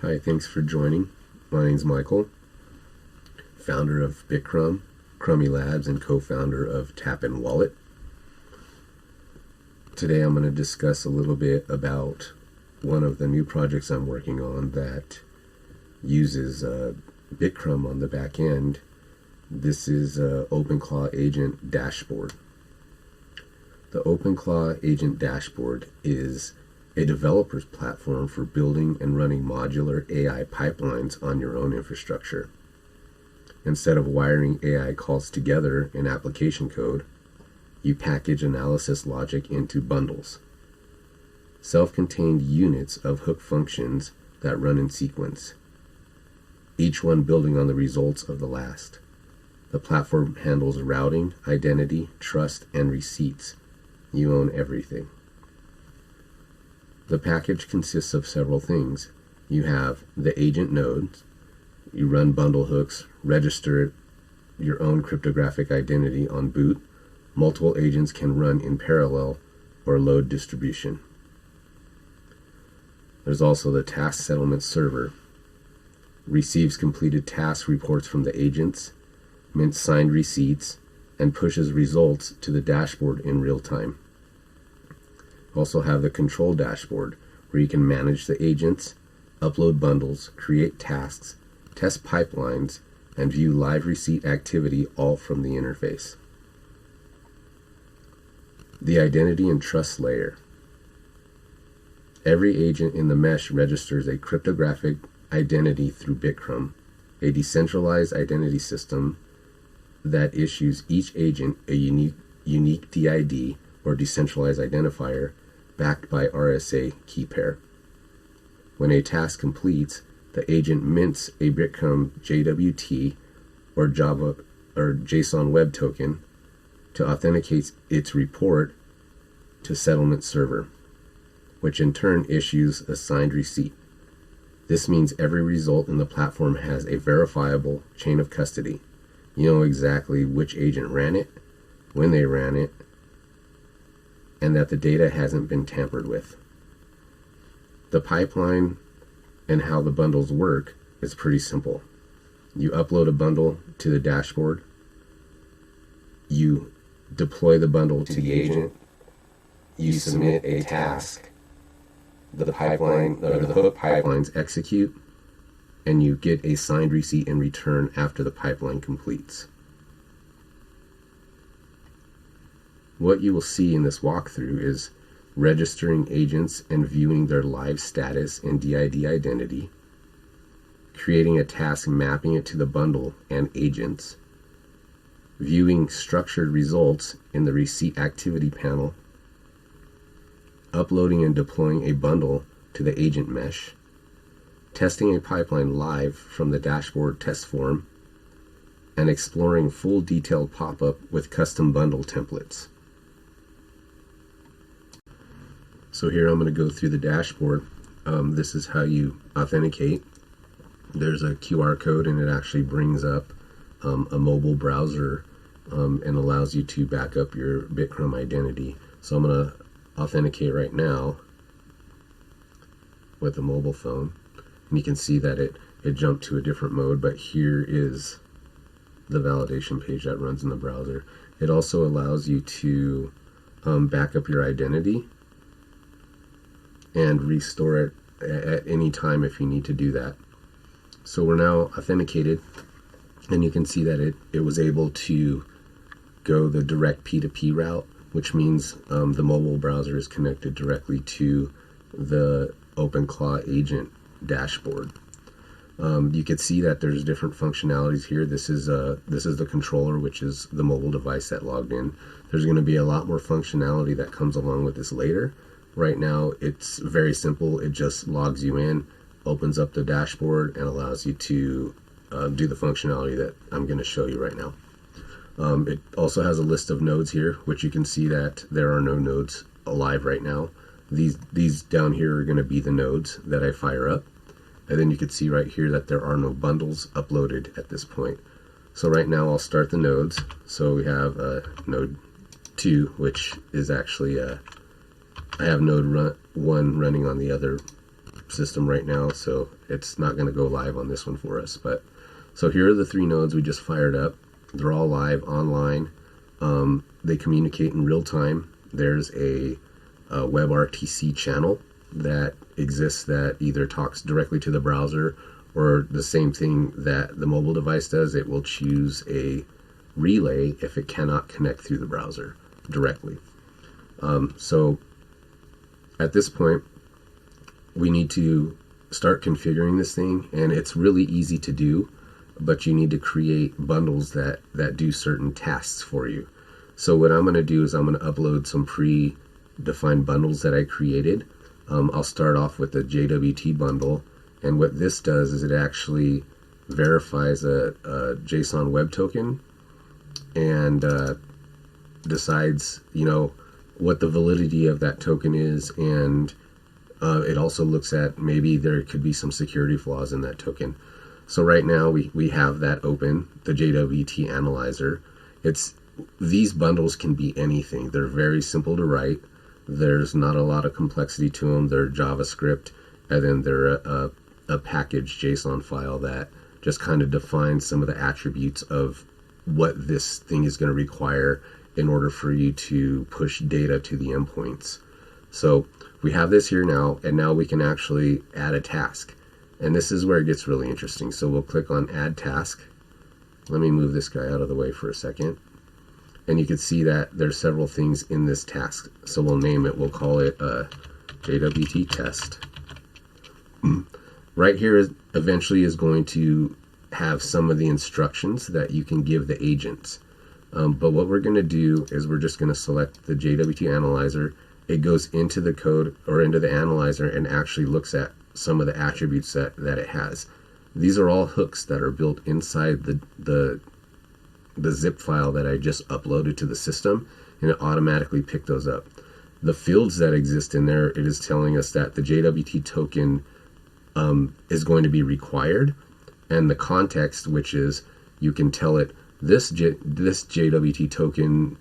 Hi, thanks for joining. My name's Michael, founder of Bitcrumb, Crummy Labs, and co-founder of Tap and Wallet. Today I'm going to discuss a little bit about one of the new projects I'm working on that uses Bitcrumb on the back end. This is OpenClaw Agent Dashboard. The OpenClaw Agent Dashboard is a developer's platform for building and running modular AI pipelines on your own infrastructure. Instead of wiring AI calls together in application code, you package analysis logic into bundles, self-contained units of hook functions that run in sequence, each one building on the results of the last. The platform handles routing, identity, trust, and receipts. You own everything. The package consists of several things. You have the agent nodes, you run bundle hooks, register your own cryptographic identity on boot. Multiple agents can run in parallel or load distribution. There's also the task settlement server. Receives completed task reports from the agents, mints signed receipts, and pushes results to the dashboard in real time. Also have the control dashboard, where you can manage the agents, upload bundles, create tasks, test pipelines, and view live receipt activity all from the interface. The identity and trust layer. Every agent in the mesh registers a cryptographic identity through Bitcrumb, a decentralized identity system that issues each agent a unique DID or decentralized identifier backed by RSA key pair. When a task completes, the agent mints a Bitcrumb JWT or Java or JSON web token to authenticate its report to settlement server, which in turn issues a signed receipt. This means every result in the platform has a verifiable chain of custody. You know exactly which agent ran it, when they ran it, and that the data hasn't been tampered with. The pipeline and how the bundles work is pretty simple. You upload a bundle to the dashboard, you deploy the bundle to the agent, you submit a task, the pipeline or the hook pipelines execute, and you get a signed receipt in return after the pipeline completes. What you will see in this walkthrough is registering agents and viewing their live status and DID identity, creating a task mapping it to the bundle and agents, viewing structured results in the receipt activity panel, uploading and deploying a bundle to the agent mesh, testing a pipeline live from the dashboard test form, and exploring full detailed pop-up with custom bundle templates. So here I'm going to go through the dashboard. This is how you authenticate. There's a QR code and it actually brings up a mobile browser and allows you to back up your Bitcrumb identity. So I'm going to authenticate right now with a mobile phone. And you can see that it jumped to a different mode, but here is the validation page that runs in the browser. It also allows you to back up your identity and restore it at any time if you need to do that. So we're now authenticated, and you can see that it was able to go the direct P2P route, which means the mobile browser is connected directly to the OpenClaw Agent Dashboard. You can see that there's different functionalities here. This is the controller, which is the mobile device that logged in. There's going to be a lot more functionality that comes along with this later. Right now, it's very simple. It just logs you in, opens up the dashboard, and allows you to do the functionality that I'm going to show you right now. It also has a list of nodes here, which you can see that there are no nodes alive right now. These down here are going to be the nodes that I fire up. And then you can see right here that there are no bundles uploaded at this point. So right now I'll start the nodes. So we have node 2, which is actually I have node 1 running on the other system right now, so it's not going to go live on this one for us. But so here are the 3 nodes we just fired up. They're all live online. They communicate in real time. There's a WebRTC channel that exists that either talks directly to the browser, or the same thing that the mobile device does. It will choose a relay if it cannot connect through the browser directly. So at this point, we need to start configuring this thing, and it's really easy to do, but you need to create bundles that do certain tasks for you. So what I'm going to do is I'm going to upload some pre-defined bundles that I created. I'll start off with the JWT bundle, and what this does is it actually verifies a JSON web token and decides, what the validity of that token is, and it also looks at maybe there could be some security flaws in that token. So right now we have that open, the JWT analyzer. These bundles can be anything. They're very simple to write. There's not a lot of complexity to them. They're JavaScript, and then they're a packaged JSON file that just kind of defines some of the attributes of what this thing is going to require in order for you to push data to the endpoints. So we have this here now, and now we can actually add a task. And this is where it gets really interesting. So we'll click on Add Task. Let me move this guy out of the way for a second. And you can see that there's several things in this task. So we'll name it, we'll call it JWT test. Right here eventually is going to have some of the instructions that you can give the agents. But what we're going to do is we're just going to select the JWT analyzer. It goes into the code or into the analyzer and actually looks at some of the attributes that it has. These are all hooks that are built inside the zip file that I just uploaded to the system, and it automatically picked those up. The fields that exist in there, it is telling us that the JWT token is going to be required, and the context, which is you can tell it this JWT token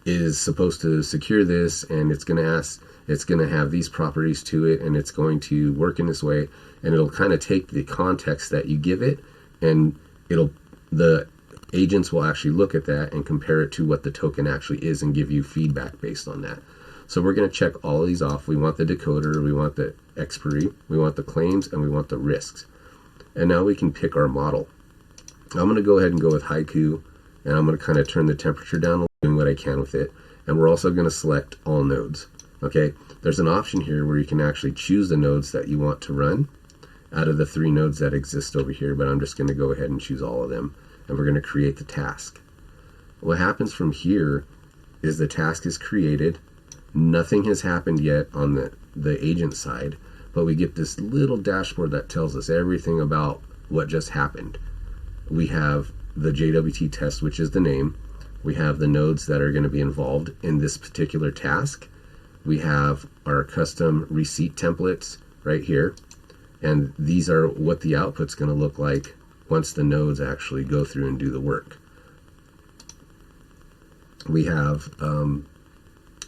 is supposed to secure this, and it's going to have these properties to it, and it's going to work in this way, and it'll kind of take the context that you give it, and the agents will actually look at that and compare it to what the token actually is and give you feedback based on that. So we're going to check all of these off. We want the decoder, we want the expiry, we want the claims, and we want the risks. And now we can pick our model. I'm going to go ahead and go with Haiku, and I'm going to kind of turn the temperature down, doing what I can with it. And we're also going to select all nodes. Okay, there's an option here where you can actually choose the nodes that you want to run out of the 3 nodes that exist over here, but I'm just going to go ahead and choose all of them, and we're going to create the task. What happens from here is the task is created. Nothing has happened yet on the agent side, but we get this little dashboard that tells us everything about what just happened. We have the JWT test, which is the name. We have the nodes that are going to be involved in this particular task. We have our custom receipt templates right here, and these are what the output's going to look like once the nodes actually go through and do the work. We have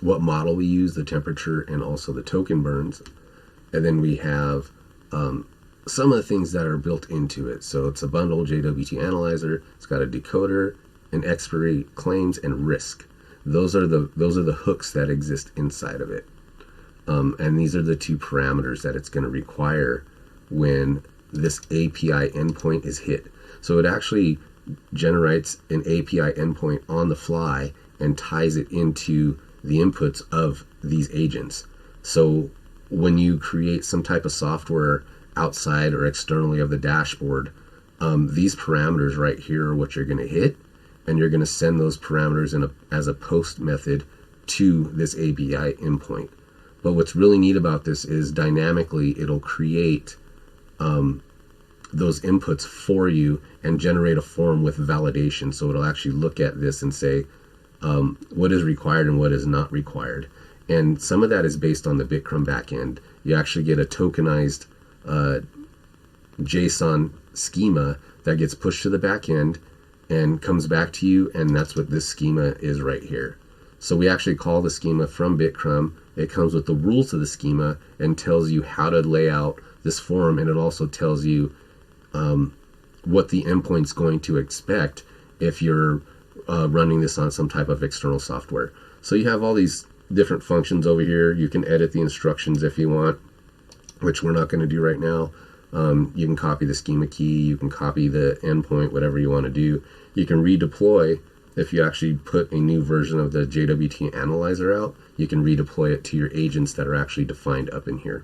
what model we use, the temperature, and also the token burns. And then we have some of the things that are built into it. So it's a bundle JWT analyzer. It's got a decoder, an expiry, claims, and risk. Those are the hooks that exist inside of it. And these are the 2 parameters that it's going to require when this API endpoint is hit. So it actually generates an API endpoint on the fly and ties it into the inputs of these agents. So when you create some type of software outside or externally of the dashboard, these parameters right here are what you're going to hit, and you're going to send those parameters as a post method to this API endpoint. But what's really neat about this is dynamically it'll create those inputs for you and generate a form with validation. So it'll actually look at this and say what is required and what is not required. And some of that is based on the Bitcrum backend. You actually get a tokenized JSON schema that gets pushed to the backend and comes back to you, and that's what this schema is right here. So we actually call the schema from Bitcrum. it comes with the rules of the schema and tells you how to lay out this form, and it also tells you what the endpoint's going to expect if you're running this on some type of external software. So you have all these different functions over here. You can edit the instructions if you want, which we're not going to do right now. You can copy the schema key, you can copy the endpoint, whatever you want to do. You can redeploy. If you actually put a new version of the JWT analyzer out, you can redeploy it to your agents that are actually defined up in here.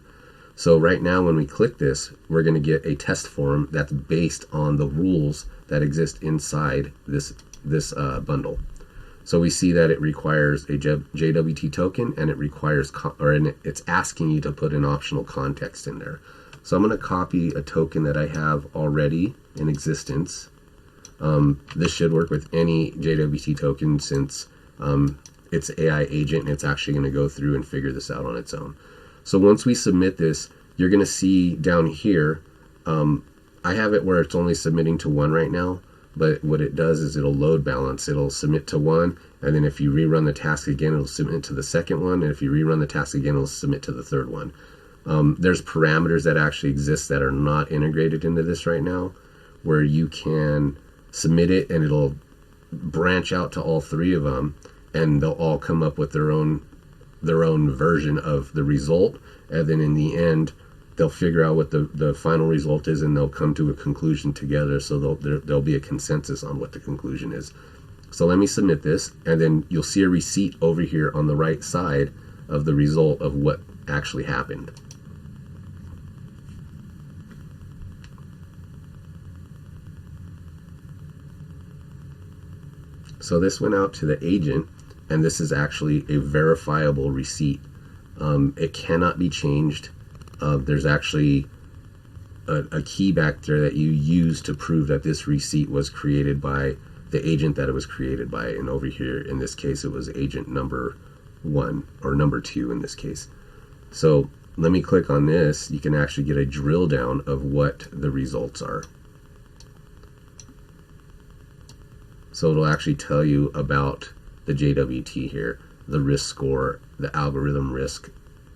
So right now when we click this, we're going to get a test form that's based on the rules that exist inside this bundle. So we see that it requires a JWT token, and it requires, it's asking you to put an optional context in there. So I'm going to copy a token that I have already in existence. This should work with any JWT token since it's AI agent, and it's actually going to go through and figure this out on its own. So once we submit this, you're going to see down here, I have it where it's only submitting to one right now, but what it does is it'll load balance. It'll submit to one, and then if you rerun the task again, it'll submit to the second one, and if you rerun the task again, it'll submit to the third one. There's parameters that actually exist that are not integrated into this right now, where you can submit it and it'll branch out to all three of them, and they'll all come up with their own version of the result, and then in the end they'll figure out what the final result is, and they'll come to a conclusion together. So there'll be a consensus on what the conclusion is. So let me submit this, and then you'll see a receipt over here on the right side of the result of what actually happened. So this went out to the agent, and this is actually a verifiable receipt. It cannot be changed. There's actually a key back there that you use to prove that this receipt was created by the agent that it was created by. And over here, in this case, it was agent number 1, or number 2 in this case. So let me click on this. You can actually get a drill down of what the results are. So it'll actually tell you about the JWT here, the risk score, the algorithm risk,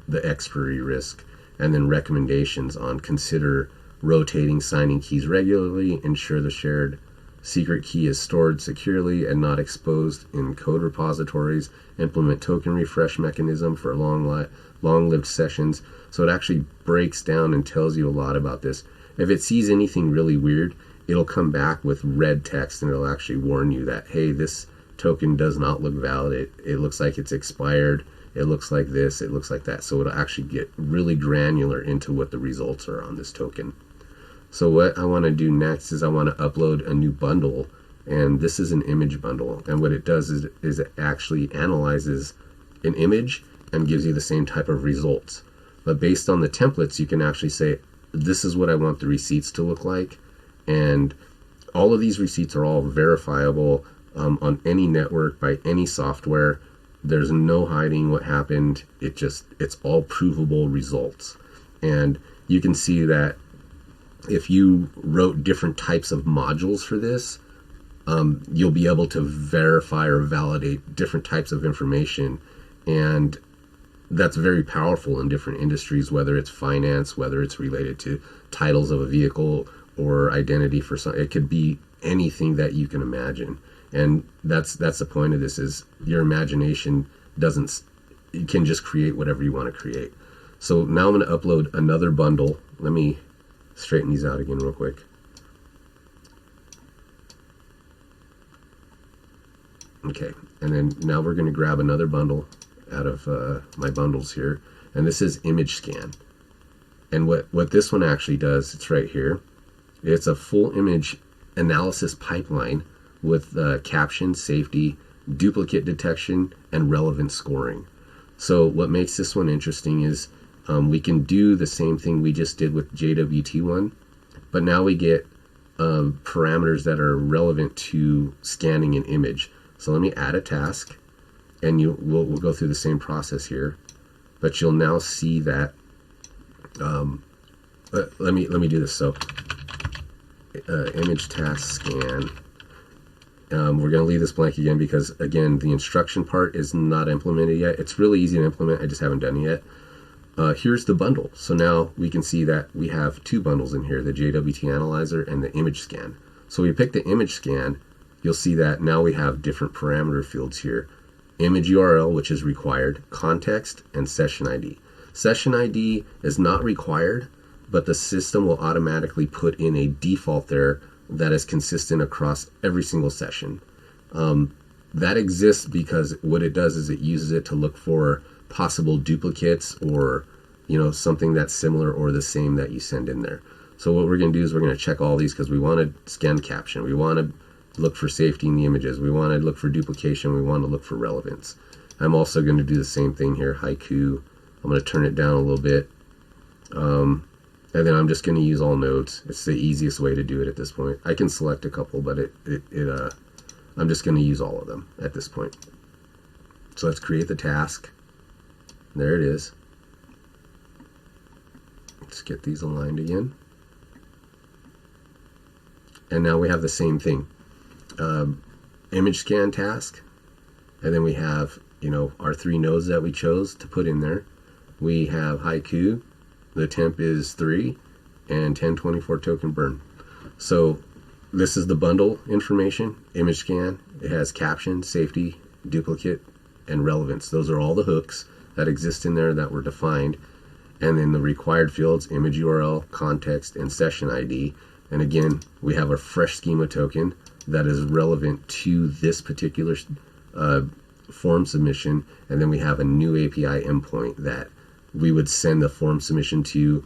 the expiry risk, and then recommendations on consider rotating signing keys regularly, ensure the shared secret key is stored securely and not exposed in code repositories, implement token refresh mechanism for long-lived sessions. So it actually breaks down and tells you a lot about this. If it sees anything really weird, it'll come back with red text, and it'll actually warn you that, hey, this token does not look valid. It looks like it's expired. It looks like this. It looks like that. So it'll actually get really granular into what the results are on this token. So what I want to do next is I want to upload a new bundle, and this is an image bundle. And what it does is it actually analyzes an image and gives you the same type of results. But based on the templates, you can actually say, this is what I want the receipts to look like. And all of these receipts are all verifiable on any network by any software. There's no hiding what happened. It's all provable results. And you can see that if you wrote different types of modules for this, you'll be able to verify or validate different types of information. And that's very powerful in different industries, whether it's finance, whether it's related to titles of a vehicle, or identity for some. It could be anything that you can imagine. And that's the point of this, is your imagination you can just create whatever you want to create. So now I'm going to upload another bundle. Let me straighten these out again real quick. Okay, and then now we're going to grab another bundle out of my bundles here, and this is image scan. And what this one actually does, it's right here. It's a full image analysis pipeline with caption, safety, duplicate detection, and relevant scoring. So what makes this one interesting is we can do the same thing we just did with JWT1, but now we get parameters that are relevant to scanning an image. So let me add a task, and we'll go through the same process here, but you'll now see that. Let me do this. So image task scan, We're going to leave this blank again because, again, the instruction part is not implemented yet. It's really easy to implement. I just haven't done it yet. Here's the bundle. So now we can see that we have two bundles in here, the JWT Analyzer and the image scan. So we pick the image scan, you'll see that now we have different parameter fields here. Image URL, which is required, context, and session ID. Session ID is not required, but the system will automatically put in a default there that is consistent across every single session. That exists because what it does is it uses it to look for possible duplicates or something that's similar or the same that you send in there. So what we're going to do is we're going to check all these because we want to scan caption. We want to look for safety in the images. We want to look for duplication. We want to look for relevance. I'm also going to do the same thing here. Haiku. I'm going to turn it down a little bit. And then I'm just going to use all nodes. It's the easiest way to do it at this point. I can select a couple, but I'm just going to use all of them at this point. So let's create the task. There it is. Let's get these aligned again. And now we have the same thing. Image scan task. And then we have, our three nodes that we chose to put in there. We have Haiku. The temp is 3 and 1024 token burn. So this is the bundle information, image scan. It has caption, safety, duplicate, and relevance. Those are all the hooks that exist in there that were defined. And then the required fields, image URL, context, and session ID. And again, we have a fresh schema token that is relevant to this particular form submission. And then we have a new API endpoint that we would send the form submission to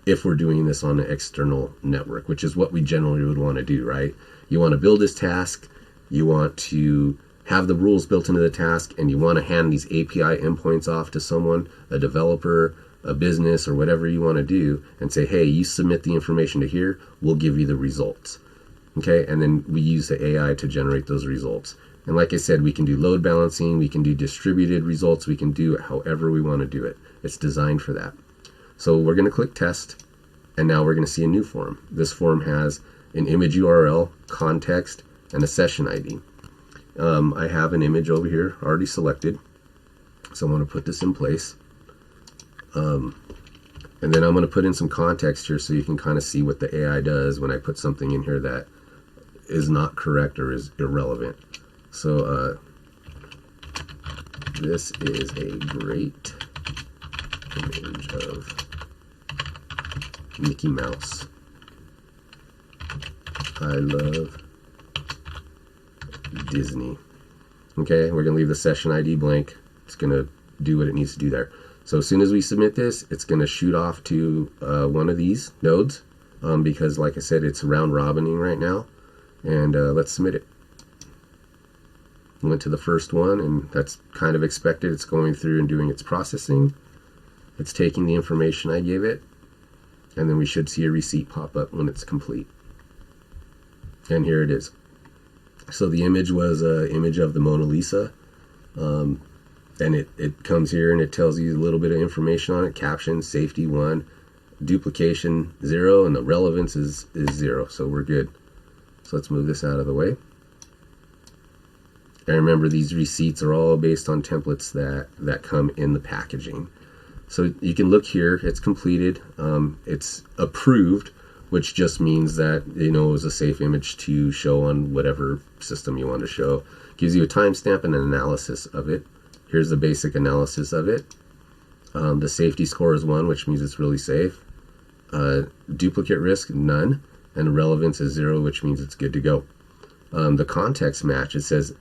if we're doing this on an external network, which is what we generally would want to do, right? You want to build this task, you want to have the rules built into the task, and you want to hand these API endpoints off to someone, a developer, a business, or whatever you want to do, and say, hey, you submit the information to here, we'll give you the results. Okay, and then we use the AI to generate those results. And like I said, we can do load balancing, we can do distributed results, we can do it however we want to do it. It's designed for that. So we're going to click test, and now we're going to see a new form. This form has an image URL, context, and a session ID. I have an image over here already selected, so I'm going to put this in place. And then I'm going to put in some context here so you can kind of see what the AI does when I put something in here that is not correct or is irrelevant. So this is a great image of Mickey Mouse. I love Disney. Okay, we're going to leave the session ID blank. It's going to do what it needs to do there. So as soon as we submit this, it's going to shoot off to one of these nodes because, like I said, it's round robining right now. And let's submit it. Went to the first one, and that's kind of expected. It's going through and doing its processing. It's taking the information I gave it, and then we should see a receipt pop up when it's complete. And here it is. So the image was an image of the Mona Lisa, and it comes here and it tells you a little bit of information on it. Caption, safety 1, duplication 0, and the relevance is 0. So we're good. So let's move this out of the way. And remember, these receipts are all based on templates that come in the packaging. So you can look here, it's completed, it's approved, which just means that, it was a safe image to show on whatever system you want to show. Gives you a timestamp and an analysis of it. Here's the basic analysis of it. The safety score is 1, which means it's really safe. Duplicate risk, none. And relevance is 0, which means it's good to go. The context match, it says,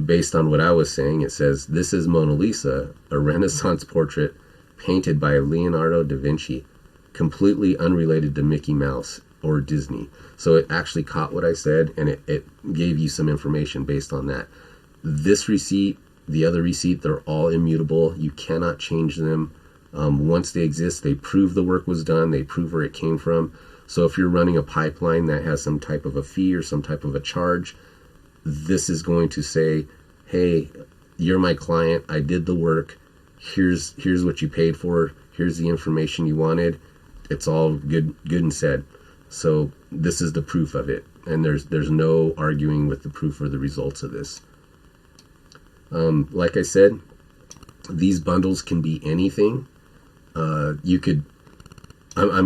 based on what I was saying, it says, this is Mona Lisa, a Renaissance portrait painted by Leonardo da Vinci, completely unrelated to Mickey Mouse or Disney. So it actually caught what I said, and it gave you some information based on that. This receipt, the other receipt, they're all immutable. You cannot change them. Once they exist, they prove the work was done. They prove where it came from. So if you're running a pipeline that has some type of a fee or some type of a charge, this is going to say, hey, you're my client. I did the work. Here's what you paid for. Here's the information you wanted. It's all good and said. So this is the proof of it, and there's no arguing with the proof or the results of this. Like I said, these bundles can be anything. I'm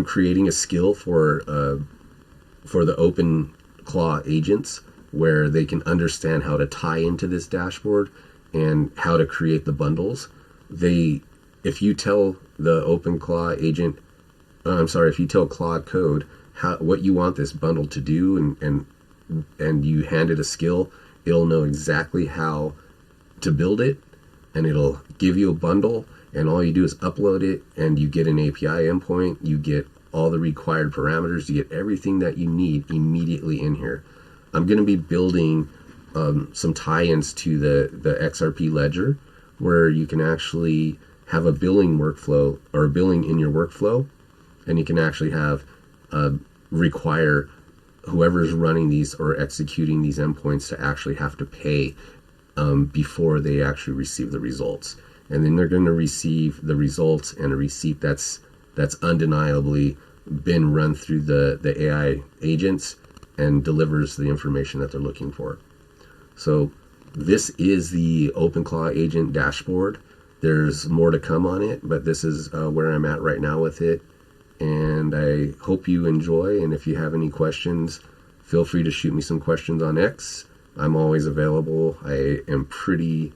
creating a skill for the OpenClaw agents where they can understand how to tie into this dashboard and how to create the bundles. If you tell the OpenClaw agent, if you tell Claude Code what you want this bundle to do, and you hand it a skill, it'll know exactly how to build it, and it'll give you a bundle, and all you do is upload it, and you get an API endpoint, you get all the required parameters, you get everything that you need immediately in here. I'm going to be building some tie-ins to the XRP ledger, where you can actually have a billing workflow, or billing in your workflow, and you can actually have require whoever's running these or executing these endpoints to actually have to pay before they actually receive the results. And then they're going to receive the results and a receipt that's undeniably been run through the AI agents and delivers the information that they're looking for. So this is the OpenClaw Agent Dashboard. There's more to come on it, but this is where I'm at right now with it. And I hope you enjoy. And if you have any questions, feel free to shoot me some questions on X. I'm always available. I am pretty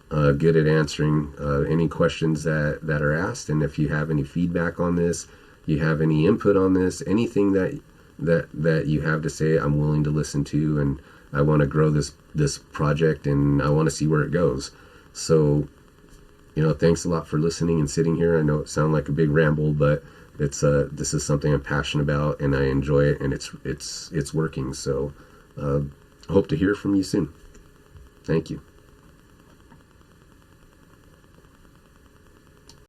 good at answering any questions that are asked. And if you have any feedback on this, you have any input on this, anything that you have to say, I'm willing to listen to. And I want to grow this project, and I want to see where it goes. So, thanks a lot for listening and sitting here. I know it sounded like a big ramble, but this is something I'm passionate about, and I enjoy it, and it's working. So hope to hear from you soon. Thank you.